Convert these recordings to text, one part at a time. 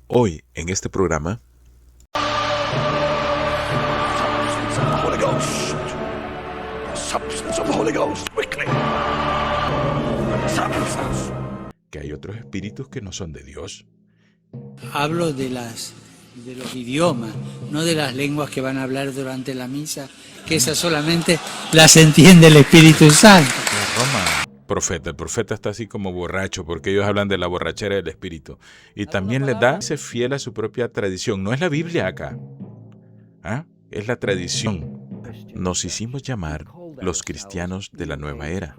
Hoy, en este programa, que hay otros espíritus que no son de Dios. Hablo de los idiomas, no de las lenguas que van a hablar durante la misa, que esas solamente las entiende el Espíritu Santo. El profeta está así como borracho, porque ellos hablan de la borrachera del espíritu. Y también les da, se fiel a su propia tradición. No es la Biblia acá, es la tradición. Nos hicimos llamar los cristianos de la nueva era.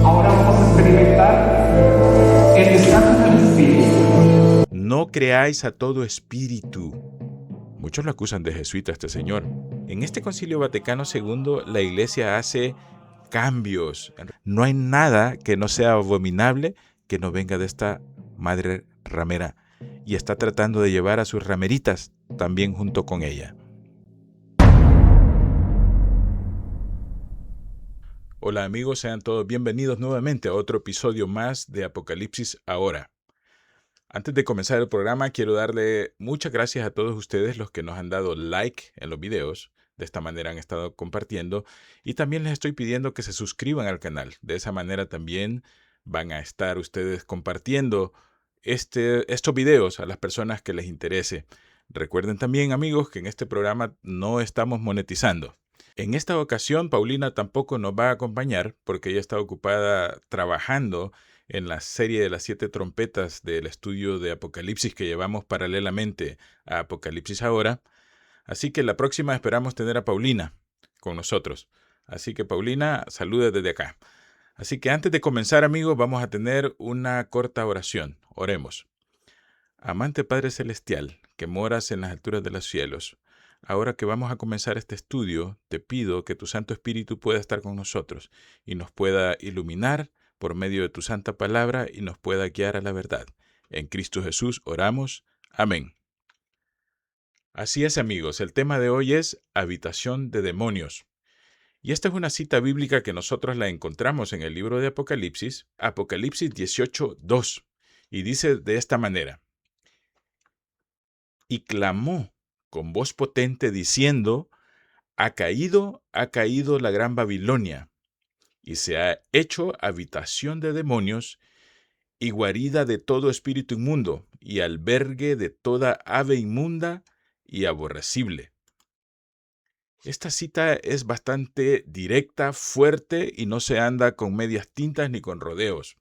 Ahora vamos a experimentar el descanso del Espíritu. No creáis a todo espíritu. Muchos lo acusan de jesuita este señor. En este Concilio Vaticano II, la Iglesia hace cambios. No hay nada que no sea abominable que no venga de esta madre ramera. Y está tratando de llevar a sus rameritas también junto con ella. Hola amigos, sean todos bienvenidos nuevamente a otro episodio más de Apocalipsis Ahora. Antes de comenzar el programa, quiero darle muchas gracias a todos ustedes los que nos han dado like en los videos. De esta manera han estado compartiendo. Y también les estoy pidiendo que se suscriban al canal. De esa manera también van a estar ustedes compartiendo estos videos a las personas que les interese. Recuerden también, amigos, que en este programa no estamos monetizando. En esta ocasión, Paulina tampoco nos va a acompañar porque ella está ocupada trabajando en la serie de las 7 trompetas del estudio de Apocalipsis que llevamos paralelamente a Apocalipsis Ahora. Así que la próxima esperamos tener a Paulina con nosotros. Así que Paulina, saluda desde acá. Así que antes de comenzar, amigos, vamos a tener una corta oración. Oremos. Amante Padre Celestial, que moras en las alturas de los cielos, ahora que vamos a comenzar este estudio, te pido que tu Santo Espíritu pueda estar con nosotros y nos pueda iluminar por medio de tu santa palabra y nos pueda guiar a la verdad. En Cristo Jesús oramos. Amén. Así es, amigos, el tema de hoy es habitación de demonios. Y esta es una cita bíblica que nosotros la encontramos en el libro de Apocalipsis, Apocalipsis 18:2, y dice de esta manera: y clamó con voz potente diciendo: ha caído la gran Babilonia, y se ha hecho habitación de demonios y guarida de todo espíritu inmundo, y albergue de toda ave inmunda y aborrecible. Esta cita es bastante directa, fuerte, y no se anda con medias tintas ni con rodeos.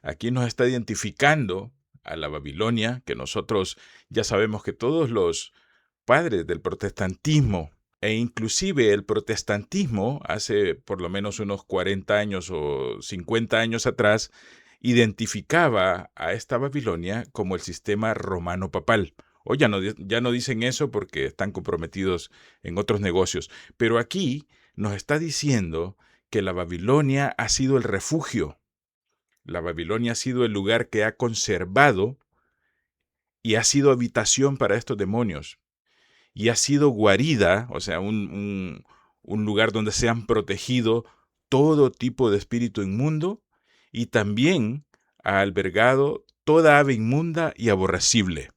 Aquí nos está identificando a la Babilonia, que nosotros ya sabemos que todos los padres del protestantismo e inclusive el protestantismo hace por lo menos unos 40 años o 50 años atrás identificaba a esta Babilonia como el sistema romano papal. Hoy ya no dicen eso porque están comprometidos en otros negocios, pero aquí nos está diciendo que la Babilonia ha sido el refugio. La Babilonia ha sido el lugar que ha conservado y ha sido habitación para estos demonios. Y ha sido guarida, o sea, un lugar donde se han protegido todo tipo de espíritu inmundo y también ha albergado toda ave inmunda y aborrecible.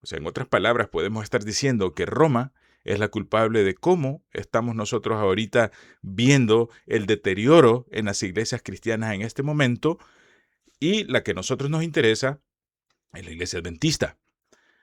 O sea, en otras palabras, podemos estar diciendo que Roma es la culpable de cómo estamos nosotros ahorita viendo el deterioro en las iglesias cristianas en este momento, y la que a nosotros nos interesa es la iglesia adventista.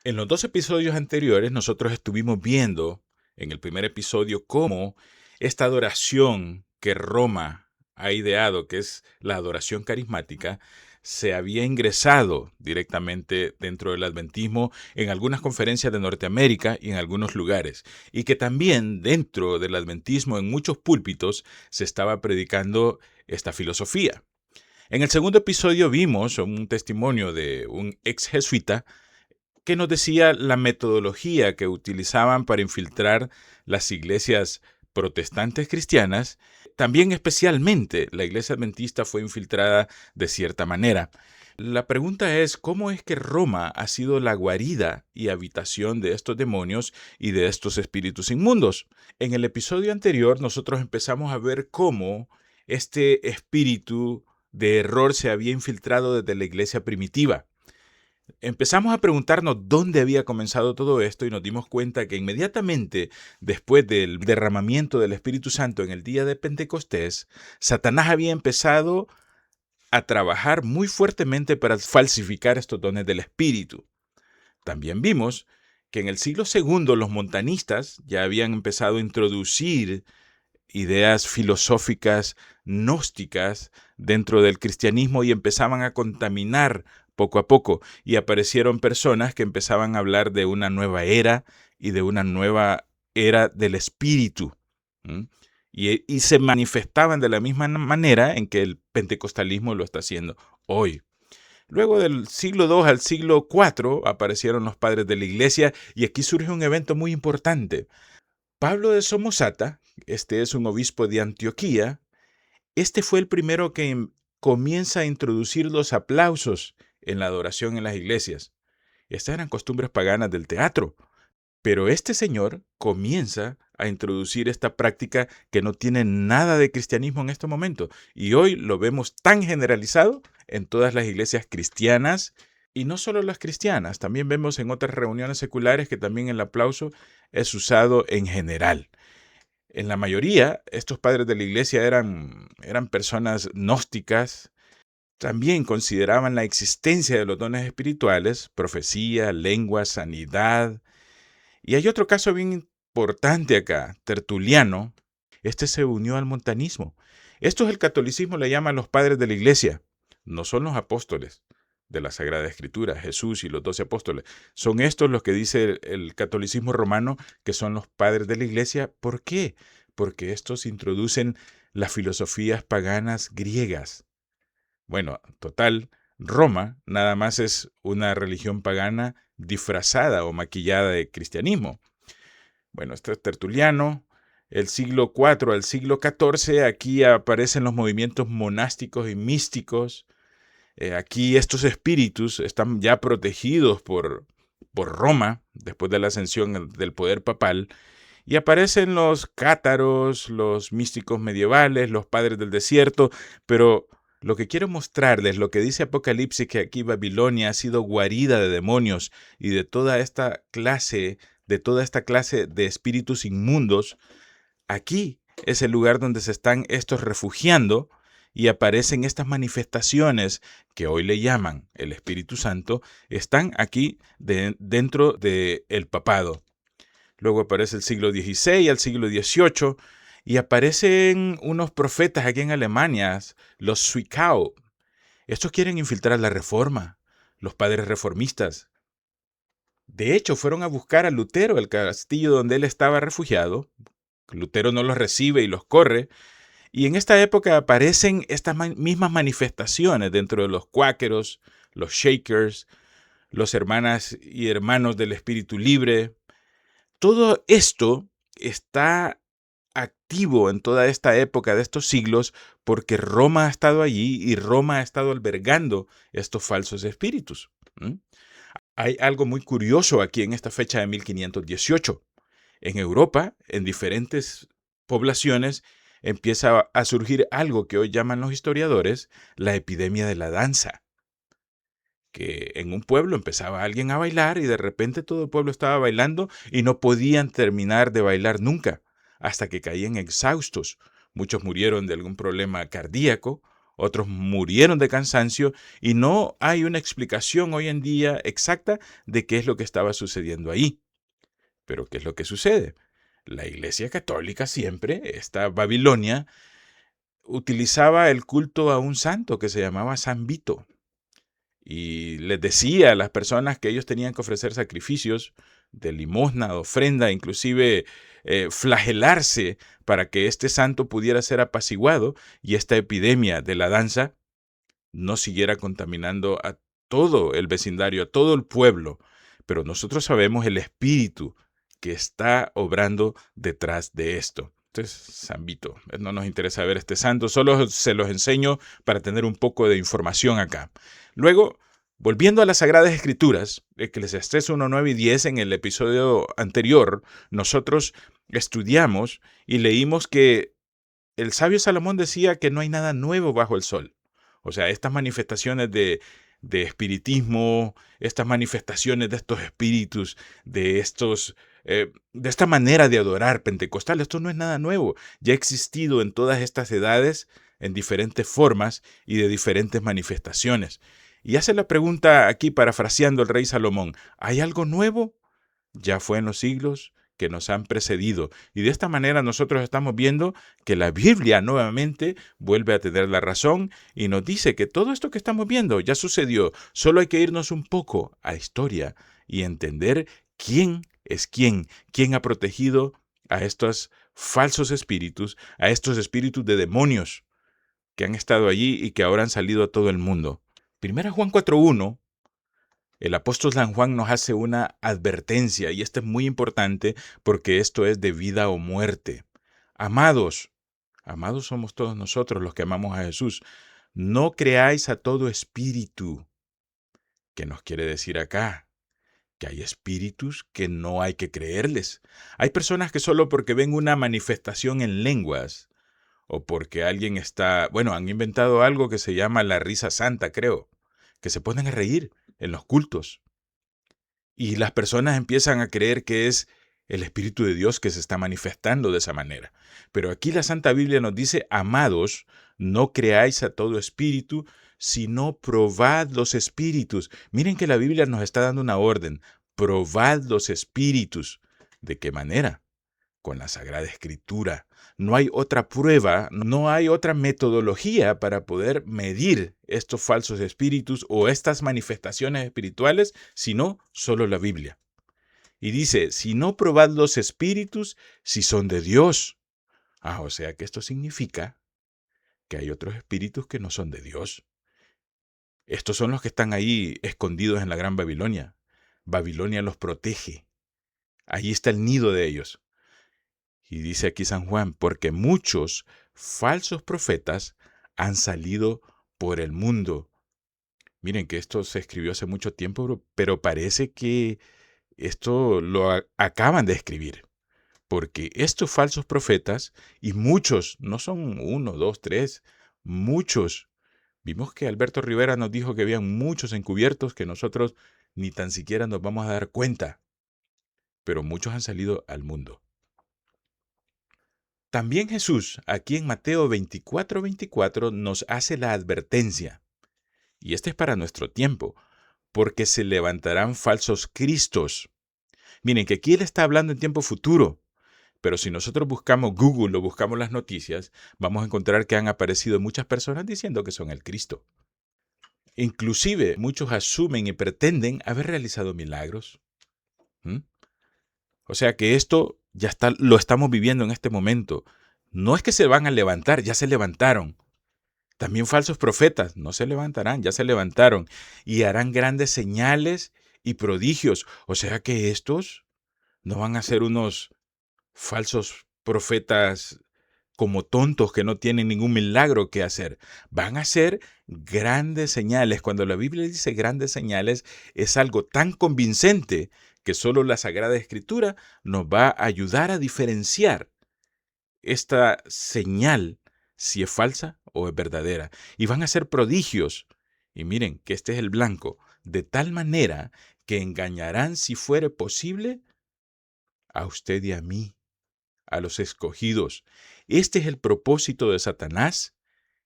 En los 2 episodios anteriores nosotros estuvimos viendo en el primer episodio cómo esta adoración que Roma ha ideado, que es la adoración carismática, se había ingresado directamente dentro del adventismo en algunas conferencias de Norteamérica y en algunos lugares, y que también dentro del adventismo en muchos púlpitos se estaba predicando esta filosofía. En el segundo episodio vimos un testimonio de un ex jesuita que nos decía la metodología que utilizaban para infiltrar las iglesias protestantes cristianas. También especialmente la iglesia adventista fue infiltrada de cierta manera. La pregunta es, ¿cómo es que Roma ha sido la guarida y habitación de estos demonios y de estos espíritus inmundos? En el episodio anterior nosotros empezamos a ver cómo este espíritu de error se había infiltrado desde la iglesia primitiva. Empezamos a preguntarnos dónde había comenzado todo esto y nos dimos cuenta que inmediatamente después del derramamiento del Espíritu Santo en el día de Pentecostés, Satanás había empezado a trabajar muy fuertemente para falsificar estos dones del Espíritu. También vimos que en el siglo II los montanistas ya habían empezado a introducir ideas filosóficas gnósticas dentro del cristianismo y empezaban a contaminar poco a poco, y aparecieron personas que empezaban a hablar de una nueva era y de una nueva era del espíritu. Y se manifestaban de la misma manera en que el pentecostalismo lo está haciendo hoy. Luego del siglo II al siglo IV aparecieron los padres de la iglesia y aquí surge un evento muy importante. Pablo de Somosata, este es un obispo de Antioquía, este fue el primero que comienza a introducir los aplausos en la adoración en las iglesias. Estas eran costumbres paganas del teatro, pero este señor comienza a introducir esta práctica que no tiene nada de cristianismo en este momento, y hoy lo vemos tan generalizado en todas las iglesias cristianas, y no solo las cristianas, también vemos en otras reuniones seculares que también el aplauso es usado en general. En la mayoría, estos padres de la iglesia eran personas gnósticas. También consideraban la existencia de los dones espirituales, profecía, lengua, sanidad. Y hay otro caso bien importante acá, Tertuliano. Este se unió al montanismo. Esto es el catolicismo, le llaman los padres de la iglesia. No son los apóstoles de la Sagrada Escritura, Jesús y los 12 apóstoles. Son estos los que dice el catolicismo romano que son los padres de la iglesia. ¿Por qué? Porque estos introducen las filosofías paganas griegas. Bueno, total, Roma nada más es una religión pagana disfrazada o maquillada de cristianismo. Bueno, este es Tertuliano. El siglo IV al siglo XIV, aquí aparecen los movimientos monásticos y místicos. Aquí estos espíritus están ya protegidos por Roma, después de la ascensión del poder papal, y aparecen los cátaros, los místicos medievales, los padres del desierto, pero lo que quiero mostrarles, lo que dice Apocalipsis, que aquí Babilonia ha sido guarida de demonios y de toda esta clase de espíritus inmundos, aquí es el lugar donde se están estos refugiando y aparecen estas manifestaciones que hoy le llaman el Espíritu Santo, están aquí dentro del papado. Luego aparece el siglo XVI al siglo XVIII y aparecen unos profetas aquí en Alemania, los Zwickau. Estos quieren infiltrar la reforma, los padres reformistas. De hecho, fueron a buscar a Lutero, el castillo donde él estaba refugiado. Lutero no los recibe y los corre. Y en esta época aparecen estas mismas manifestaciones dentro de los cuáqueros, los shakers, los hermanas y hermanos del espíritu libre. Todo esto está activo en toda esta época de estos siglos porque Roma ha estado allí y Roma ha estado albergando estos falsos espíritus. Hay algo muy curioso aquí en esta fecha de 1518. En Europa, en diferentes poblaciones, empieza a surgir algo que hoy llaman los historiadores la epidemia de la danza. Que en un pueblo empezaba alguien a bailar y de repente todo el pueblo estaba bailando y no podían terminar de bailar nunca, hasta que caían exhaustos. Muchos murieron de algún problema cardíaco, otros murieron de cansancio y no hay una explicación hoy en día exacta de qué es lo que estaba sucediendo ahí. Pero ¿qué es lo que sucede? La Iglesia Católica siempre, esta Babilonia, utilizaba el culto a un santo que se llamaba San Vito. Y les decía a las personas que ellos tenían que ofrecer sacrificios de limosna, de ofrenda, inclusive flagelarse para que este santo pudiera ser apaciguado y esta epidemia de la danza no siguiera contaminando a todo el vecindario, a todo el pueblo. Pero nosotros sabemos el espíritu que está obrando detrás de esto. Entonces, San Vito, no nos interesa ver este santo, solo se los enseño para tener un poco de información acá. Luego, volviendo a las Sagradas Escrituras, Eclesiastés 1, 9 y 10, en el episodio anterior, nosotros estudiamos y leímos que el sabio Salomón decía que no hay nada nuevo bajo el sol. O sea, estas manifestaciones de espiritismo, estas manifestaciones de estos espíritus, de esta manera de adorar pentecostal, esto no es nada nuevo. Ya ha existido en todas estas edades, en diferentes formas y de diferentes manifestaciones. Y hace la pregunta aquí, parafraseando el rey Salomón, ¿hay algo nuevo? Ya fue en los siglos que nos han precedido. Y de esta manera nosotros estamos viendo que la Biblia nuevamente vuelve a tener la razón y nos dice que todo esto que estamos viendo ya sucedió. Solo hay que irnos un poco a la historia y entender quién es quién ha protegido a estos falsos espíritus, a estos espíritus de demonios que han estado allí y que ahora han salido a todo el mundo. Primera Juan 4:1. El apóstol San Juan nos hace una advertencia, y esto es muy importante porque esto es de vida o muerte. Amados, amados somos todos nosotros los que amamos a Jesús. No creáis a todo espíritu. ¿Qué nos quiere decir acá? Que hay espíritus que no hay que creerles. Hay personas que solo porque ven una manifestación en lenguas, o porque alguien han inventado algo que se llama la risa santa, creo, que se ponen a reír en los cultos. Y las personas empiezan a creer que es el Espíritu de Dios que se está manifestando de esa manera. Pero aquí la Santa Biblia nos dice, amados, no creáis a todo espíritu, sino probad los espíritus. Miren que la Biblia nos está dando una orden. Probad los espíritus. ¿De qué manera? Con la Sagrada Escritura. No hay otra prueba, no hay otra metodología para poder medir estos falsos espíritus o estas manifestaciones espirituales, sino solo la Biblia. Y dice, si no probad los espíritus, si son de Dios. O sea que esto significa que hay otros espíritus que no son de Dios. Estos son los que están ahí escondidos en la Gran Babilonia. Babilonia los protege. Allí está el nido de ellos. Y dice aquí San Juan, porque muchos falsos profetas han salido por el mundo. Miren que esto se escribió hace mucho tiempo, pero parece que esto lo acaban de escribir. Porque estos falsos profetas, y muchos, no son 1, 2, 3, muchos. Vimos que Alberto Rivera nos dijo que habían muchos encubiertos que nosotros ni tan siquiera nos vamos a dar cuenta. Pero muchos han salido al mundo. También Jesús, aquí en Mateo 24:24, nos hace la advertencia, y este es para nuestro tiempo, porque se levantarán falsos cristos. Miren que aquí Él está hablando en tiempo futuro, pero si nosotros buscamos Google o buscamos las noticias, vamos a encontrar que han aparecido muchas personas diciendo que son el Cristo. Inclusive muchos asumen y pretenden haber realizado milagros. O sea que esto lo estamos viviendo en este momento. No es que se van a levantar, ya se levantaron. También falsos profetas no se levantarán, ya se levantaron. Y harán grandes señales y prodigios. O sea que estos no van a ser unos falsos profetas como tontos que no tienen ningún milagro que hacer. Van a hacer grandes señales. Cuando la Biblia dice grandes señales, es algo tan convincente que solo la Sagrada Escritura nos va a ayudar a diferenciar esta señal si es falsa o es verdadera. Y van a ser prodigios. Y miren que este es el blanco, de tal manera que engañarán, si fuere posible, a usted y a mí, a los escogidos. Este es el propósito de Satanás.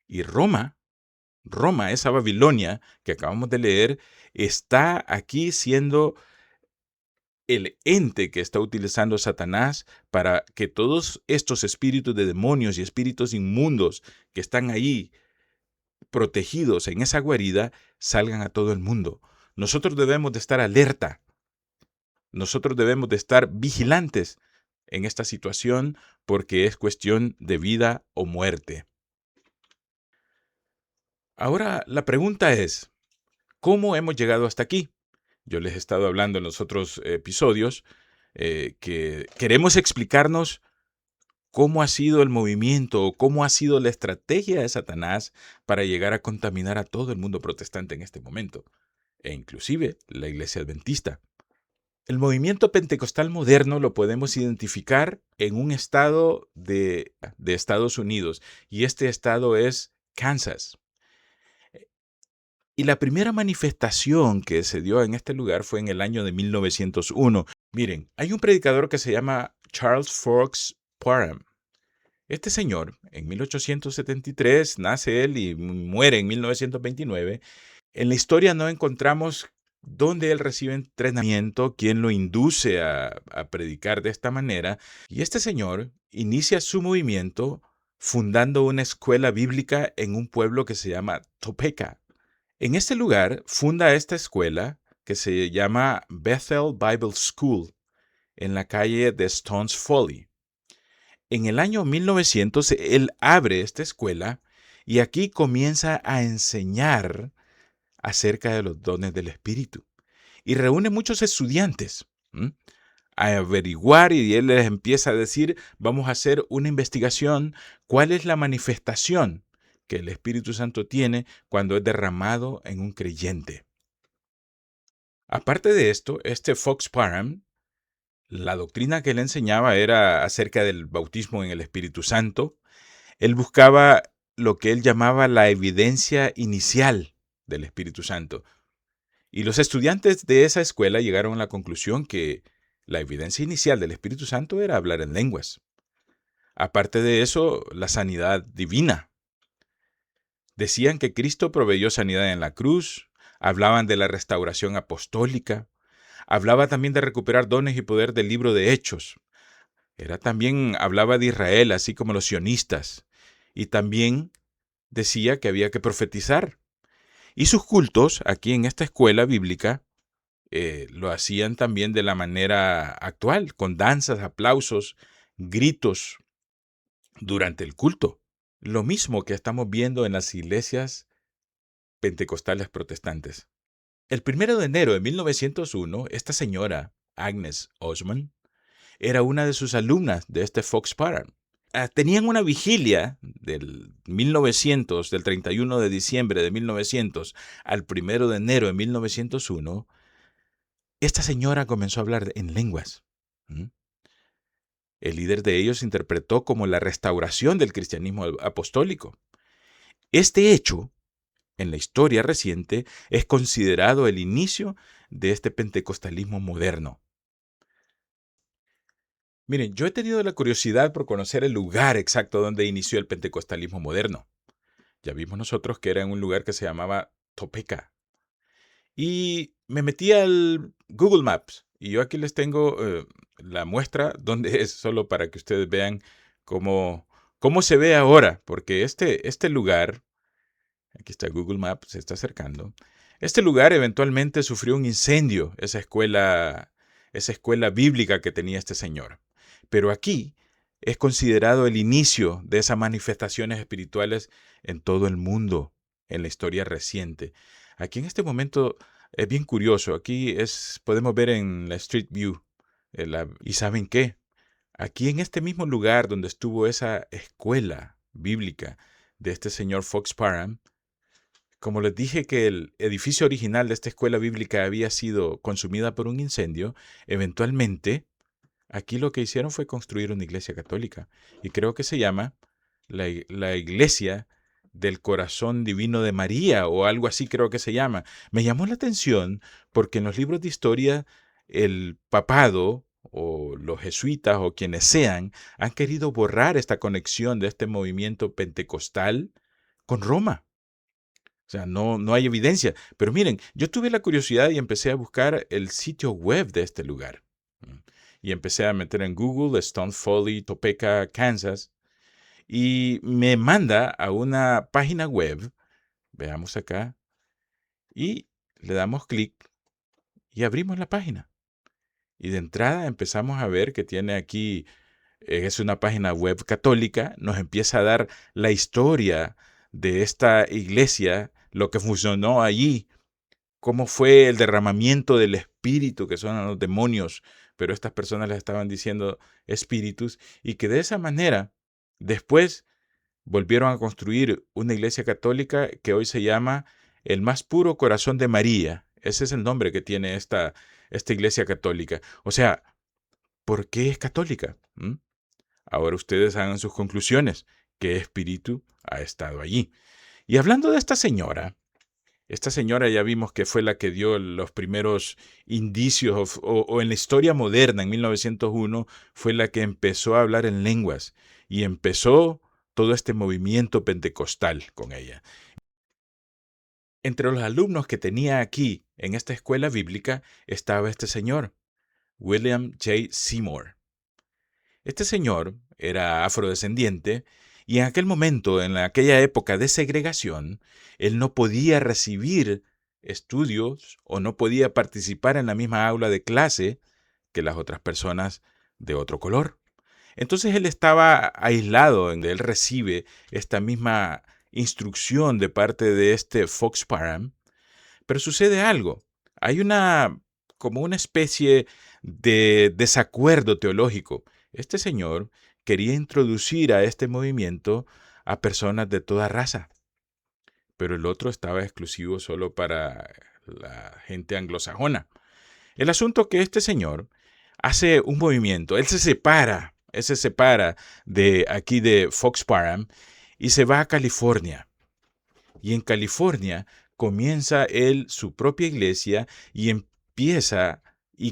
Y Roma, esa Babilonia que acabamos de leer, está aquí siendo el ente que está utilizando Satanás para que todos estos espíritus de demonios y espíritus inmundos que están ahí protegidos en esa guarida salgan a todo el mundo. Nosotros debemos de estar alerta. Nosotros debemos de estar vigilantes en esta situación porque es cuestión de vida o muerte. Ahora, la pregunta es, ¿cómo hemos llegado hasta aquí? Yo les he estado hablando en los otros episodios que queremos explicarnos cómo ha sido el movimiento o cómo ha sido la estrategia de Satanás para llegar a contaminar a todo el mundo protestante en este momento, e inclusive la Iglesia Adventista. El movimiento pentecostal moderno lo podemos identificar en un estado de Estados Unidos, y este estado es Kansas. Y la primera manifestación que se dio en este lugar fue en el año de 1901. Miren, hay un predicador que se llama Charles Fox Parham. Este señor, en 1873, nace él y muere en 1929. En la historia no encontramos dónde él recibe entrenamiento, quién lo induce a predicar de esta manera. Y este señor inicia su movimiento fundando una escuela bíblica en un pueblo que se llama Topeka. En este lugar funda esta escuela que se llama Bethel Bible School en la calle de Stones Folly. En el año 1900 él abre esta escuela y aquí comienza a enseñar acerca de los dones del Espíritu y reúne muchos estudiantes a averiguar, y él les empieza a decir, vamos a hacer una investigación, cuál es la manifestación que el Espíritu Santo tiene cuando es derramado en un creyente. Aparte de esto, este Fox Parham, la doctrina que él enseñaba era acerca del bautismo en el Espíritu Santo. Él buscaba lo que él llamaba la evidencia inicial del Espíritu Santo. Y los estudiantes de esa escuela llegaron a la conclusión que la evidencia inicial del Espíritu Santo era hablar en lenguas. Aparte de eso, la sanidad divina. Decían que Cristo proveyó sanidad en la cruz, hablaban de la restauración apostólica, hablaba también de recuperar dones y poder del libro de Hechos. También hablaba de Israel, así como los sionistas, y también decía que había que profetizar. Y sus cultos, aquí en esta escuela bíblica, lo hacían también de la manera actual, con danzas, aplausos, gritos durante el culto. Lo mismo que estamos viendo en las iglesias pentecostales protestantes. El 1 de enero de 1901, esta señora, Agnes Osman, era una de sus alumnas de este Fox Parham. Tenían una vigilia del 31 de diciembre de 1900 al 1 de enero de 1901. Esta señora comenzó a hablar en lenguas. El líder de ellos interpretó como la restauración del cristianismo apostólico. Este hecho, en la historia reciente, es considerado el inicio de este pentecostalismo moderno. Miren, yo he tenido la curiosidad por conocer el lugar exacto donde inició el pentecostalismo moderno. Ya vimos nosotros que era en un lugar que se llamaba Topeka. Y me metí al Google Maps. Y yo aquí les tengo la muestra donde es, solo para que ustedes vean cómo se ve ahora. Porque este lugar, aquí está Google Maps, se está acercando. Este lugar eventualmente sufrió un incendio, esa escuela bíblica que tenía este señor. Pero aquí es considerado el inicio de esas manifestaciones espirituales en todo el mundo, en la historia reciente. Aquí en este momento es bien curioso. Aquí podemos ver en la Street View. ¿Y saben qué? Aquí en este mismo lugar donde estuvo esa escuela bíblica de este señor Fox Parham, como les dije que el edificio original de esta escuela bíblica había sido consumida por un incendio, eventualmente aquí lo que hicieron fue construir una iglesia católica. Y creo que se llama la Iglesia del Corazón Divino de María, o algo así creo que se llama. Me llamó la atención porque en los libros de historia el papado o los jesuitas o quienes sean han querido borrar esta conexión de este movimiento pentecostal con Roma. O sea, no hay evidencia. Pero miren, yo tuve la curiosidad y empecé a buscar el sitio web de este lugar. Y empecé a meter en Google Stone Folly, Topeka, Kansas. Y me manda a una página web. Veamos acá. Y le damos clic y abrimos la página. Y de entrada empezamos a ver que tiene aquí, es una página web católica. Nos empieza a dar la historia de esta iglesia, lo que funcionó allí, cómo fue el derramamiento del espíritu, que son los demonios, pero estas personas les estaban diciendo espíritus, y que de esa manera después volvieron a construir una iglesia católica que hoy se llama el Más Puro Corazón de María. Ese es el nombre que tiene esta iglesia católica. O sea, ¿por qué es católica? Ahora ustedes hagan sus conclusiones. ¿Qué espíritu ha estado allí? Y hablando de esta señora Esta señora ya vimos que fue la que dio los primeros indicios, o en la historia moderna, en 1901, fue la que empezó a hablar en lenguas y empezó todo este movimiento pentecostal con ella. Entre los alumnos que tenía aquí, en esta escuela bíblica, estaba este señor, William J. Seymour. Este señor era afrodescendiente y en aquel momento, en aquella época de segregación, él no podía recibir estudios o no podía participar en la misma aula de clase que las otras personas de otro color. Entonces él estaba aislado, donde él recibe esta misma instrucción de parte de este Fox Parham, pero sucede algo. Hay como una especie de desacuerdo teológico. Este señor quería introducir a este movimiento a personas de toda raza, pero el otro estaba exclusivo solo para la gente anglosajona. El asunto que este señor hace un movimiento, él se separa de aquí de Fox Parham y se va a California. Y en California comienza él su propia iglesia y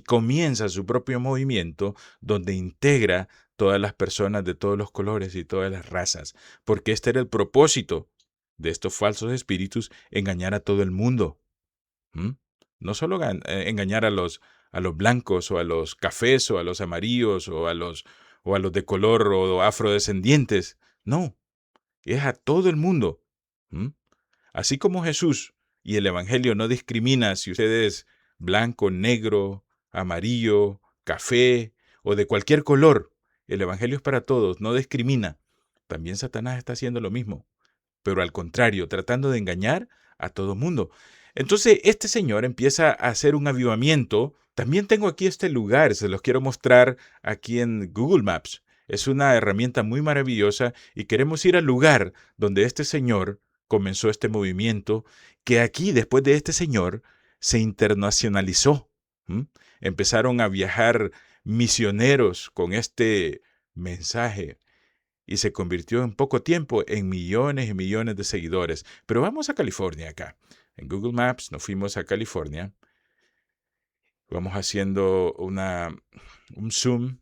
comienza su propio movimiento donde integra todas las personas de todos los colores y todas las razas, porque este era el propósito de estos falsos espíritus, engañar a todo el mundo. ¿Mm? No solo engañar a los blancos o a los cafés o a los amarillos o a los de color o afrodescendientes, no, es a todo el mundo. ¿Mm? Así como Jesús y el Evangelio no discrimina si usted es blanco, negro, amarillo, café o de cualquier color, el Evangelio es para todos, no discrimina. También Satanás está haciendo lo mismo, pero al contrario, tratando de engañar a todo mundo. Entonces, este señor empieza a hacer un avivamiento. También tengo aquí este lugar, se los quiero mostrar aquí en Google Maps. Es una herramienta muy maravillosa y queremos ir al lugar donde este señor comenzó este movimiento, que aquí, después de este señor, se internacionalizó. Empezaron a viajar misioneros con este mensaje y se convirtió en poco tiempo en millones y millones de seguidores. Pero vamos a California acá. En Google Maps nos fuimos a California. Vamos haciendo un zoom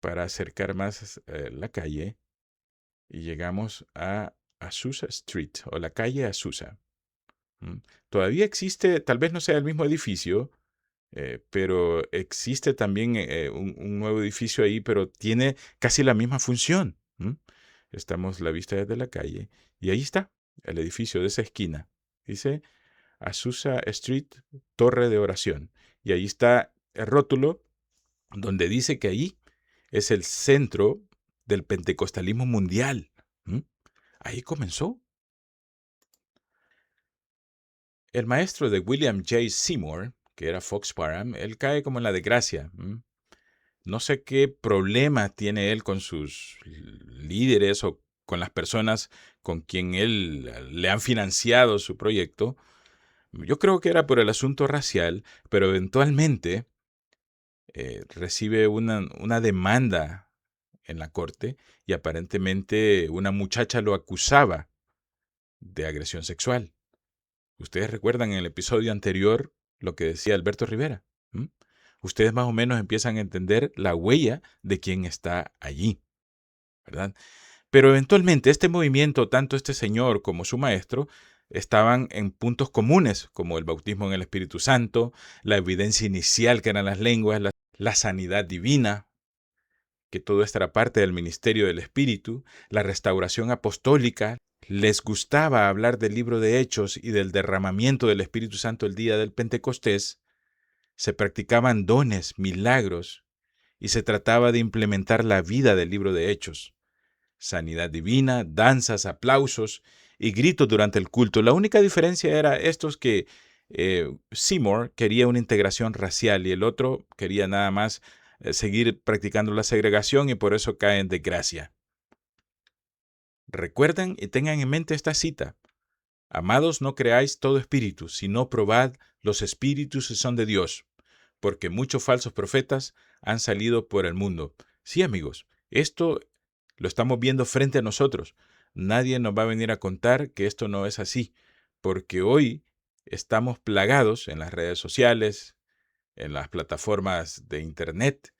para acercar más la calle y llegamos a Azusa Street o la calle Azusa. Todavía existe, tal vez no sea el mismo edificio, pero existe también un nuevo edificio ahí, pero tiene casi la misma función. Estamos a la vista desde la calle y ahí está el edificio de esa esquina. Dice Azusa Street, Torre de Oración. Y ahí está el rótulo donde dice que ahí es el centro del pentecostalismo mundial. Ahí comenzó. El maestro de William J. Seymour, que era Fox Parham, él cae como en la desgracia. No sé qué problema tiene él con sus líderes o con las personas con quien él le han financiado su proyecto. Yo creo que era por el asunto racial, pero eventualmente recibe una demanda en la corte y aparentemente una muchacha lo acusaba de agresión sexual. Ustedes recuerdan en el episodio anterior lo que decía Alberto Rivera. Ustedes más o menos empiezan a entender la huella de quien está allí, ¿verdad? Pero eventualmente este movimiento, tanto este señor como su maestro, estaban en puntos comunes, como el bautismo en el Espíritu Santo, la evidencia inicial que eran las lenguas, la sanidad divina, que todo esto era parte del ministerio del Espíritu, la restauración apostólica. Les gustaba hablar del libro de Hechos y del derramamiento del Espíritu Santo el día del Pentecostés. Se practicaban dones, milagros, y se trataba de implementar la vida del libro de Hechos. Sanidad divina, danzas, aplausos y gritos durante el culto. La única diferencia era estos que Seymour quería una integración racial y el otro quería nada más seguir practicando la segregación y por eso cae en desgracia. Recuerden y tengan en mente esta cita. Amados, no creáis todo espíritu, sino probad los espíritus si son de Dios, porque muchos falsos profetas han salido por el mundo. Sí, amigos, esto lo estamos viendo frente a nosotros. Nadie nos va a venir a contar que esto no es así, porque hoy estamos plagados en las redes sociales, en las plataformas de internet,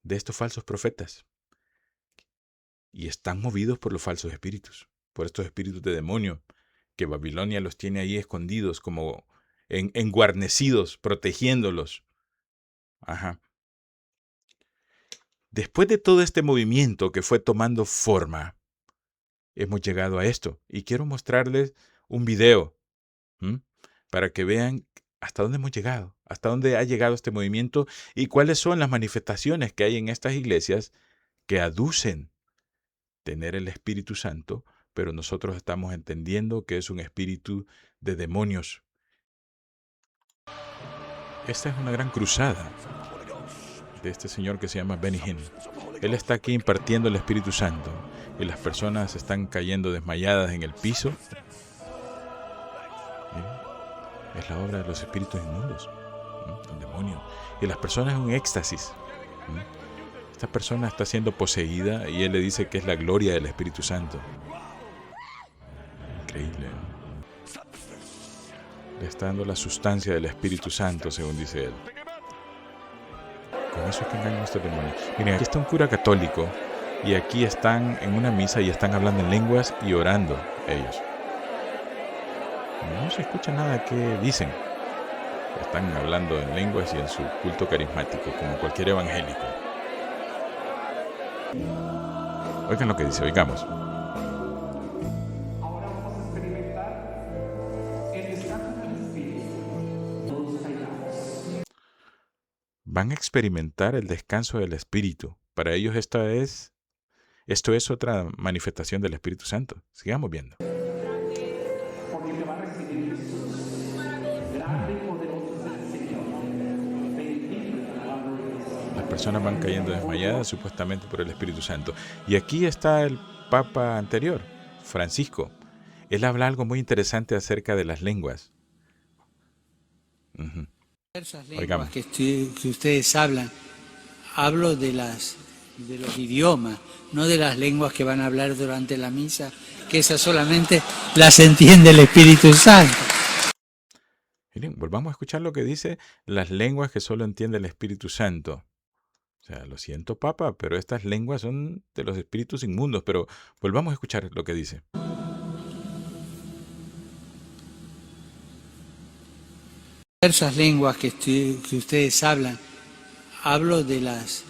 de estos falsos profetas. Y están movidos por los falsos espíritus, por estos espíritus de demonio, que Babilonia los tiene ahí escondidos, como enguarnecidos, protegiéndolos. Ajá. Después de todo este movimiento que fue tomando forma, hemos llegado a esto. Y quiero mostrarles un video, ¿m? Para que vean hasta dónde hemos llegado, hasta dónde ha llegado este movimiento y cuáles son las manifestaciones que hay en estas iglesias que aducen tener el Espíritu Santo, pero nosotros estamos entendiendo que es un espíritu de demonios. Esta es una gran cruzada de este señor que se llama Benny Hinn. Él está aquí impartiendo el Espíritu Santo y las personas están cayendo desmayadas en el piso. Es la obra de los espíritus inmundos, el demonio. Y las personas en un éxtasis. Esta persona está siendo poseída y él le dice que es la gloria del Espíritu Santo. Increíble. Le está dando la sustancia del Espíritu Santo, según dice él. Con eso es que engañan a estos demonios. Miren, aquí está un cura católico y aquí están en una misa y están hablando en lenguas y orando ellos. No se escucha nada que dicen. Están hablando en lenguas y en su culto carismático, como cualquier evangélico. Oigan lo que dice, oigamos. Ahora vamos a experimentar el descanso del Espíritu. Todos caigamos. Van a experimentar el descanso del Espíritu. Para ellos esto es otra manifestación del Espíritu Santo. Sigamos viendo. Porque te va a recibir grande y poderoso es el Señor. Bendito es la palabra de Dios. Las personas van cayendo desmayadas supuestamente por el Espíritu Santo. Y aquí está el Papa anterior, Francisco. Él habla algo muy interesante acerca de las lenguas. Ujú. Diversas Oigamos. lenguas que ustedes hablan, hablo de los idiomas, no de las lenguas que van a hablar durante la misa, que esas solamente las entiende el Espíritu Santo. Miren, volvamos a escuchar lo que dice las lenguas que solo entiende el Espíritu Santo. O sea, lo siento, Papa, pero estas lenguas son de los espíritus inmundos. Pero volvamos a escuchar lo que dice. Diversas lenguas que ustedes hablan, hablo de los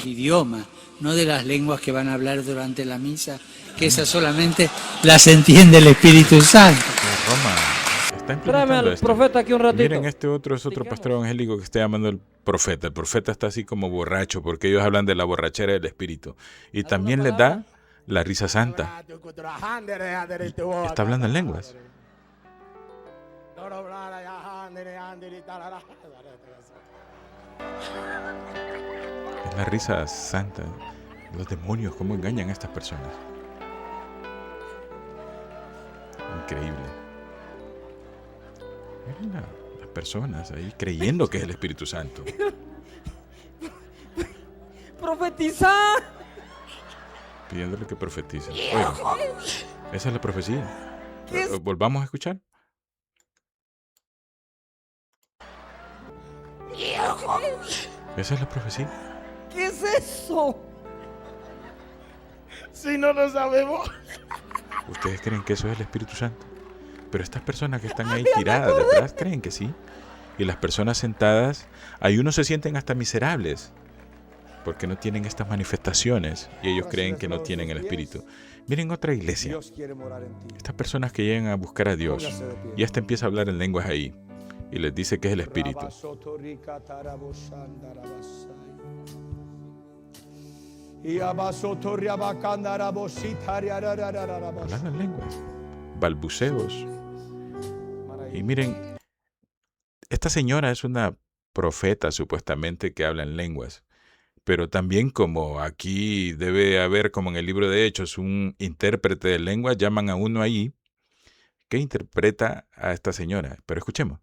idiomas, no de las lenguas que van a hablar durante la misa, que esas solamente las entiende el Espíritu Santo. Roma está Tráeme implementando al esto. profeta aquí un ratito. Miren, este otro es otro pastor evangélico que está llamando el profeta. El profeta está así como borracho, porque ellos hablan de la borrachera del espíritu. Y también les da la risa santa. Está hablando en lenguas. Es la risa santa. Los demonios, cómo engañan a estas personas. Increíble. Miren las personas ahí creyendo que es el Espíritu Santo. Profetizar. Pidiéndole que profetice. Oigan, esa es la profecía. Volvamos a escuchar. Esa es la profecía. ¿Qué es eso? Si no lo sabemos. ¿Ustedes creen que eso es el Espíritu Santo? Pero estas personas que están ahí tiradas detrás creen que sí. Y las personas sentadas, hay unos se sienten hasta miserables porque no tienen estas manifestaciones y ellos creen que no tienen el Espíritu. Miren otra iglesia. Dios quiere morar en ti. Estas personas que llegan a buscar a Dios y esta empieza a hablar en lenguas ahí y les dice que es el Espíritu. Hablando en lenguas, balbuceos. Y miren, esta señora es una profeta supuestamente que habla en lenguas, pero también como aquí debe haber, como en el libro de Hechos, un intérprete de lenguas, llaman a uno ahí que interpreta a esta señora. Pero escuchemos.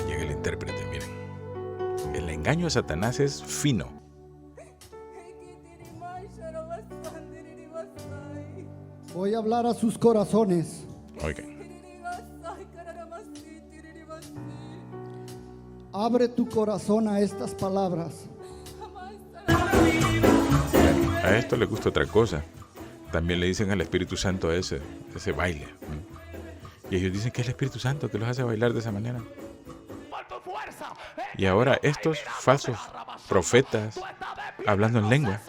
Llega el intérprete, miren. El engaño de Satanás es fino. Voy a hablar a sus corazones. Oigan, Abre tu corazón a estas palabras. a esto le gusta otra cosa. También le dicen al Espíritu Santo ese baile. Y ellos dicen que es el Espíritu Santo que los hace bailar de esa manera. Y ahora estos falsos profetas hablando en lengua,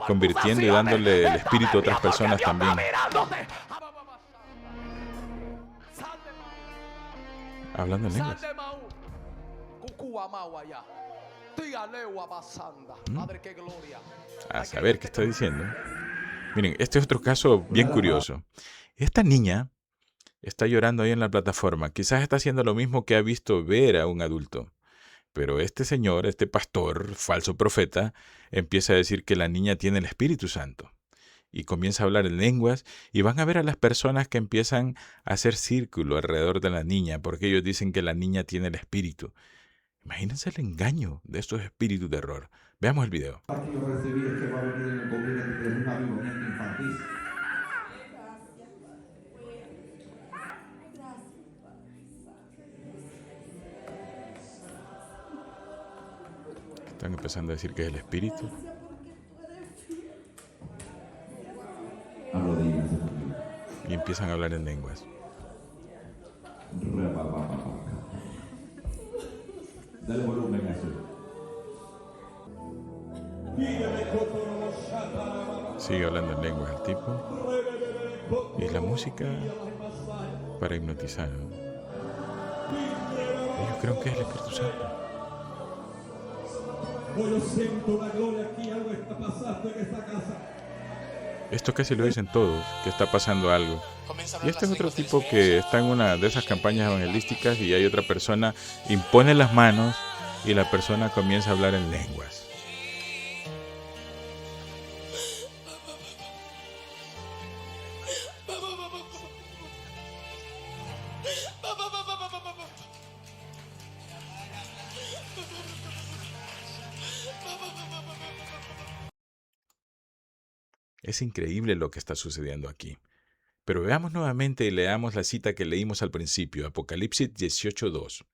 convirtiendo y dándole el espíritu a otras personas también. Hablando en lenguas. A saber qué está diciendo. Miren, este es otro caso bien curioso. Esta niña está llorando ahí en la plataforma. Quizás está haciendo lo mismo que ha visto ver a un adulto. Pero este señor, este pastor, falso profeta, empieza a decir que la niña tiene el Espíritu Santo. Y comienza a hablar en lenguas y van a ver a las personas que empiezan a hacer círculo alrededor de la niña porque ellos dicen que la niña tiene el Espíritu. Imagínense el engaño de estos espíritus de error. Veamos el video. Que yo recibí es que va a venir en el gobierno de un avivamiento infantil. Están empezando a decir que es el Espíritu. Arrodíllense. Y empiezan a hablar en lenguas. Dale volumen a eso. Sigue hablando en lenguas el tipo. Y la música para hipnotizar, ¿no? Ellos creen que es el Espíritu Santo. Yo siento una gloria aquí, algo está pasando en esta casa. Esto casi lo dicen todos, que está pasando algo. Y este es otro tipo que está en una de esas campañas evangelísticas y hay otra persona, impone las manos y la persona comienza a hablar en lenguas. Es increíble lo que está sucediendo aquí. Pero veamos nuevamente y leamos la cita que leímos al principio, Apocalipsis 18:2.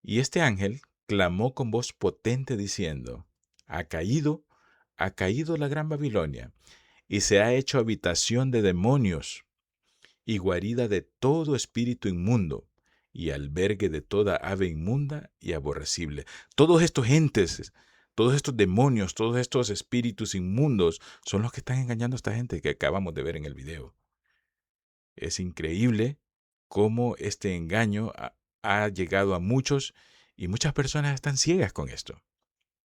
Y este ángel clamó con voz potente diciendo, ha caído la gran Babilonia, y se ha hecho habitación de demonios, y guarida de todo espíritu inmundo, y albergue de toda ave inmunda y aborrecible. Todos estos entes, todos estos demonios, todos estos espíritus inmundos son los que están engañando a esta gente que acabamos de ver en el video. Es increíble cómo este engaño ha llegado a muchos y muchas personas están ciegas con esto.